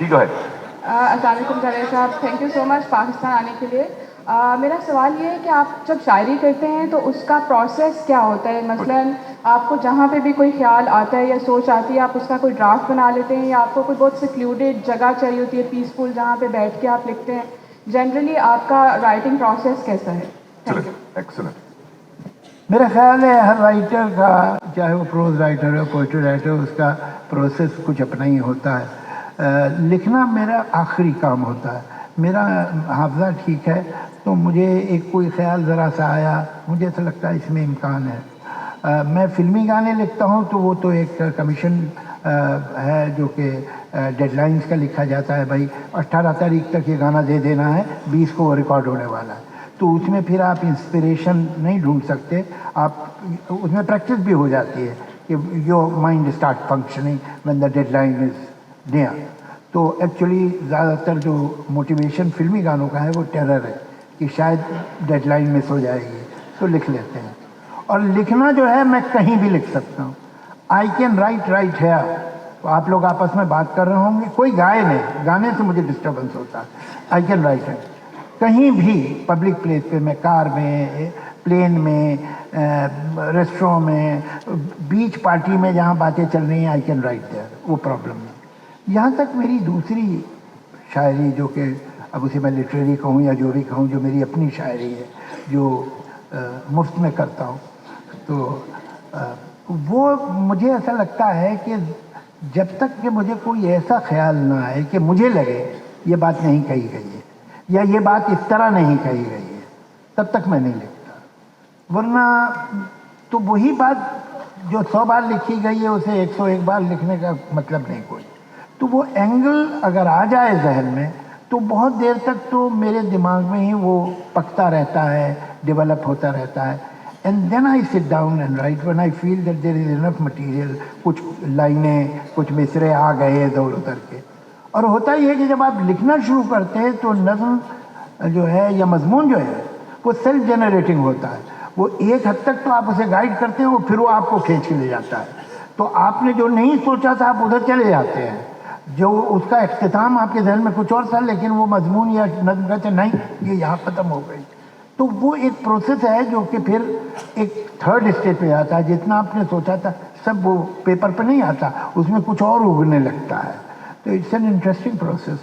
ٹھیک ہے. السلام علیکم جاوید صاحب, تھینک یو سو مچ پاکستان آنے کے لیے. میرا سوال یہ ہے کہ آپ جب شاعری کرتے ہیں تو اس کا پروسیس کیا ہوتا ہے؟ مثلاً آپ کو جہاں پہ بھی کوئی خیال آتا ہے یا سوچ آتی ہے, آپ اس کا کوئی ڈرافٹ بنا لیتے ہیں, یا آپ کو کوئی بہت سیکلوڈیڈ جگہ چاہیے ہوتی ہے, پیسفل, جہاں پہ بیٹھ کے آپ لکھتے ہیں؟ جنرلی آپ کا رائٹنگ پروسیس کیسا ہے؟ Thank you. ایکسلنٹ. میرا خیال ہے ہر رائٹر کا, چاہے وہ پروز رائٹر ہو, پوئٹری رائٹر ہو, اس کا پروسیس کچھ اپنا ہی ہوتا ہے. لکھنا میرا آخری کام ہوتا ہے. میرا حافظہ ٹھیک ہے تو مجھے ایک کوئی خیال ذرا سا آیا, مجھے ایسا لگتا ہے اس میں امکان ہے. میں فلمی گانے لکھتا ہوں تو وہ تو ایک کمیشن ہے جو کہ ڈیڈ لائنز کا لکھا جاتا ہے, بھائی 18 تاریخ تک یہ گانا دے دینا ہے, 20 کو وہ ریکارڈ ہونے والا ہے. تو اس میں پھر آپ انسپریشن نہیں ڈھونڈ سکتے, آپ اس میں پریکٹس بھی ہو جاتی ہے کہ your mind start functioning when the deadline is near. تو ایکچولی زیادہ تر جو موٹیویشن فلمی گانوں کا ہے وہ ٹیرر ہے کہ شاید ڈیڈ لائن مس ہو جائے گی, تو لکھ لیتے ہیں. اور لکھنا جو ہے میں کہیں بھی لکھ سکتا ہوں. I can right here. تو آپ لوگ آپس میں بات کر رہے ہوں گے, کوئی گائے نہیں, گانے سے مجھے ڈسٹربنس ہوتا ہے. آئی کین رائٹ ہے کہیں بھی پبلک پلیس پہ, میں کار میں, پلین میں, ریسٹوروں میں, بیچ پارٹی میں جہاں باتیں چل رہی ہیں, آئی کین رائٹ دیئر, وہ پرابلم نہیں. یہاں تک میری دوسری شاعری جو کہ اب اسے میں لٹریری کہوں یا جو بھی کہوں, جو میری اپنی شاعری ہے جو مفت میں کرتا ہوں, تو وہ مجھے ایسا لگتا ہے کہ جب تک کہ مجھے کوئی ایسا خیال نہ آئے کہ مجھے لگے یہ بات نہیں کہی گئی ہے یا یہ بات اس طرح نہیں کہی گئی ہے, تب تک میں نہیں لکھتا. ورنہ تو وہی بات جو 100 بار لکھی گئی ہے اسے 101 بار لکھنے کا مطلب نہیں کوئی. تو وہ اینگل اگر آ جائے ذہن میں تو بہت دیر تک تو میرے دماغ میں ہی وہ پکتا رہتا ہے, ڈیولپ ہوتا رہتا ہے. And then I sit down and write when I feel that there is enough material. کچھ لائنیں, کچھ مصرے آ گئے ادھر ادھر کے. اور ہوتا یہ ہے کہ جب آپ لکھنا شروع کرتے ہیں تو نظم جو ہے یا مضمون جو ہے وہ سیلف جنریٹنگ ہوتا ہے. وہ ایک حد تک تو آپ اسے گائیڈ کرتے ہیں, وہ پھر وہ آپ کو کھینچ کے لے جاتا ہے. تو آپ نے جو نہیں سوچا تھا آپ ادھر چلے جاتے ہیں, جو اس کا اختتام آپ کے ذہن میں کچھ اور تھا لیکن وہ مضمون یا نظم کہتے ہیں نہیں یہ یہاں ختم ہو گئی. تو وہ ایک پروسیس ہے جو کہ پھر ایک تھرڈ اسٹیج پہ آتا ہے. جتنا آپ نے سوچا تھا سب وہ پیپر پہ نہیں آتا, اس میں کچھ اور اگنے لگتا ہے. تو اٹس این انٹرسٹنگ پروسیس.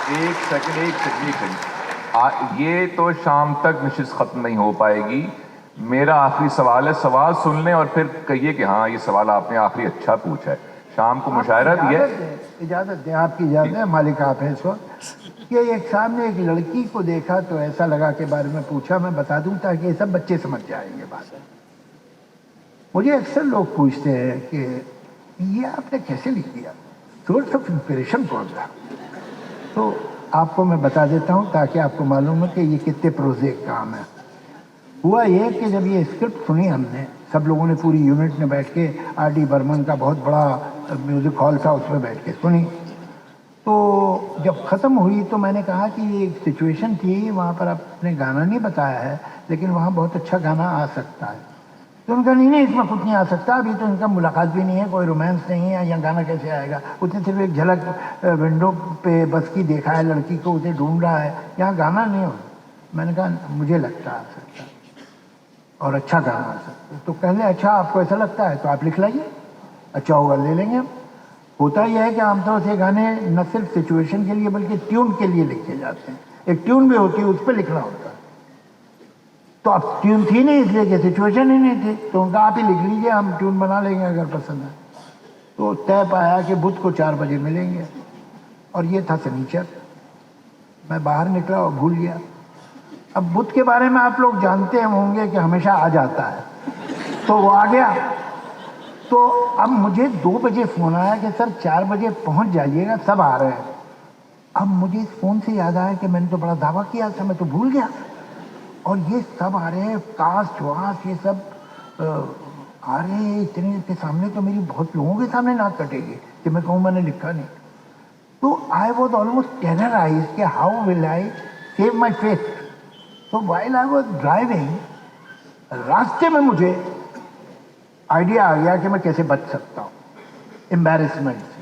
ایک سیکنڈ, یہ تو شام تک نشست ختم نہیں ہو پائے گی. میرا آخری سوال ہے, سوال سن لیں اور پھر کہیے کہ ہاں یہ سوال آپ نے آخری اچھا پوچھا ہے. شام کو مشاعرہ بھی ہے. اجازت دیں, آپ کی اجازت ہے, مالک آپ ہیں اس وقت. کہ ایک سامنے ایک لڑکی کو دیکھا تو ایسا لگا کے بارے میں پوچھا, میں بتا دوں تاکہ یہ سب بچے سمجھ جائیں گے بات. مجھے اکثر لوگ پوچھتے ہیں کہ یہ آپ نے کیسے لکھ دیا, سورس آف انسپریشن کون تھا. تو آپ کو میں بتا دیتا ہوں تاکہ آپ کو معلوم ہو کہ یہ کتنے پروزے کام ہے. ہوا یہ کہ جب یہ اسکرپٹ سنی ہم نے, سب لوگوں نے پوری یونٹ میں بیٹھ کے, آر ڈی برمن کا بہت بڑا میوزک ہال تھا, اس میں بیٹھ کے سنی. تو جب ختم ہوئی تو میں نے کہا کہ یہ ایک سچویشن تھی, وہاں پر آپ نے گانا نہیں بتایا ہے لیکن وہاں بہت اچھا گانا آ سکتا ہے. تو ان کا نہیں اس میں کچھ نہیں آ سکتا, ابھی تو ان کا ملاقات بھی نہیں ہے, کوئی رومانس نہیں ہے, یا گانا کیسے آئے گا. اس نے صرف ایک جھلک ونڈو پہ بس کی دیکھا ہے, لڑکی کو اسے ڈھونڈ رہا ہے, یہاں گانا نہیں ہو. میں نے کہا مجھے لگتا آ سکتا اور اچھا گانا آ سکتا. تو کہنے اچھا آپ کو ایسا لگتا ہے تو آپ لکھ لائیے, اچھا ہوگا لے لیں گے ہم. ہوتا یہ ہے کہ عام طور سے گانے نہ صرف سچویشن کے لیے بلکہ ٹیون کے لیے لکھے جاتے ہیں. ایک ٹیون بھی ہوتی ہے, اس پہ لکھنا ہوتا ہے. تو اب ٹیون تھی نہیں اس لیے کہ سچویشن ہی نہیں تھی, تو ان کا آپ ہی لکھ لیجیے, ہم ٹیون بنا لیں گے اگر پسند ہے. تو طے پایا کہ بدھ کو 4 بجے ملیں گے, اور یہ تھا سنیچر. میں باہر نکلا اور بھول گیا. اب بدھ کے بارے میں آپ لوگ جانتے ہوں گے کہ ہمیشہ آ جاتا ہے, تو وہ آ گیا. تو اب مجھے 2 بجے فون آیا کہ سر 4 بجے پہنچ جائیے گا, سب آ رہے ہیں. اب مجھے اس فون سے یاد آیا کہ میں نے تو بڑا دعویٰ کیا تھا, میں تو بھول گیا. اور یہ سب آ رہے ہیں, کاسٹ واس یہ سب آ رہے ہیں, اتنے کے سامنے تو میری بہت لوگوں کے سامنے ناک کٹے گی کہ میں کہوں میں نے لکھا نہیں. تو آئی واز آلموسٹ ٹیررائز کہ how will I save my faith. تو وائل آئی واز ڈرائیونگ, راستے میں مجھے آئیڈیا آ گیا کہ میں کیسے بچ سکتا ہوں امبیرسمنٹ سے.